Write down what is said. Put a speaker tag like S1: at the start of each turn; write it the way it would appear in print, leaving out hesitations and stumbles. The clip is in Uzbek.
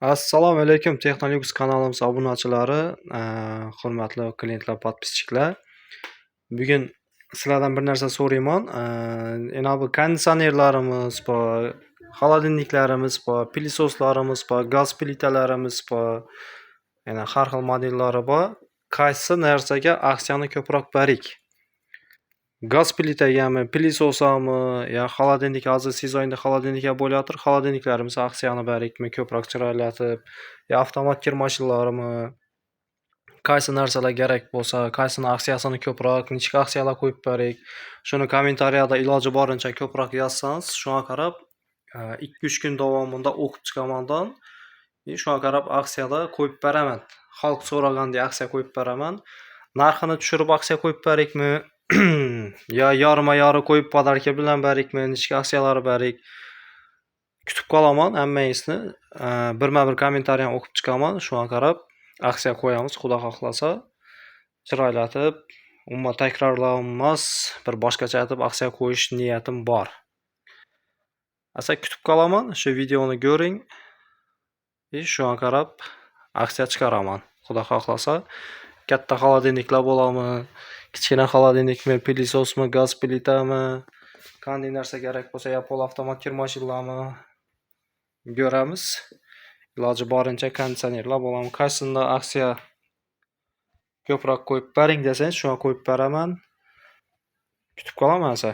S1: Assalomu alaykum Texnolyuks kanalimiz obunachilari, hurmatli klientlar, podpischilar. Bugun sizlardan bir narsa so'rayman. Bu konditsionerlarimiz bor, xolodilniklarimiz bor, pilisoslarimiz bor, gaz plitalarimiz bor. Yana har xil modellari bor. Qaysi narsaga aksiyani ko'proq barik? Gaz plitagami, pilisosami, yo xolodilnik hozir sezonda xolodilniklar bo'layotir. Xolodilniklarimiz aksiyani barikmi, ko'proq chiroylatib, yo avtomat kir mashinlarimi? Qaysi narsalar kerak bo'lsa, qaysini aksiyasini ko'proq, nechta aksiyalar qo'yib barik? Shuni kommentariyada iloji boricha ko'proq yozsangiz, shunga qarab 2-3 kun davomida o'qib chiqamandan, shunga qarab aksiyalar qo'yib beraman. Xalq so'ragandek aksiya qo'yib beraman. Narxini tushirib aksiya qo'yib barikmi? Yo yorma-yori qo'yib podarka bilan barikmi? Nechta aksiyalari barik? Kutib qolaman hammangizni. Birma-bir kommentariyani o'qib chiqaman. Shunga qarab aksiya qo'yamiz, xudo xohlasa. Chiroylatib, umuman takrorlanmas, bir boshqacha aytib aksiya qo'yish niyatim bor. Asa kutib qolaman, shu videoni ko'ring. Shunga qarab aksiya chiqaraman. Xudo xohlasa, katta xolodilniklar bo'ladimi, kichkina xolodilnikmi, pilisosmi, gaz plitami, qanday narsa kerak bo'lsa, yo avtomat kir mashinlarmi ko'ramiz. Iloji boricha konditsionerlar bo'ladimi, qaysini aksiya ko'proq qo'yib baring desangiz, shunga qo'yib beraman. Kutib qolaman asa.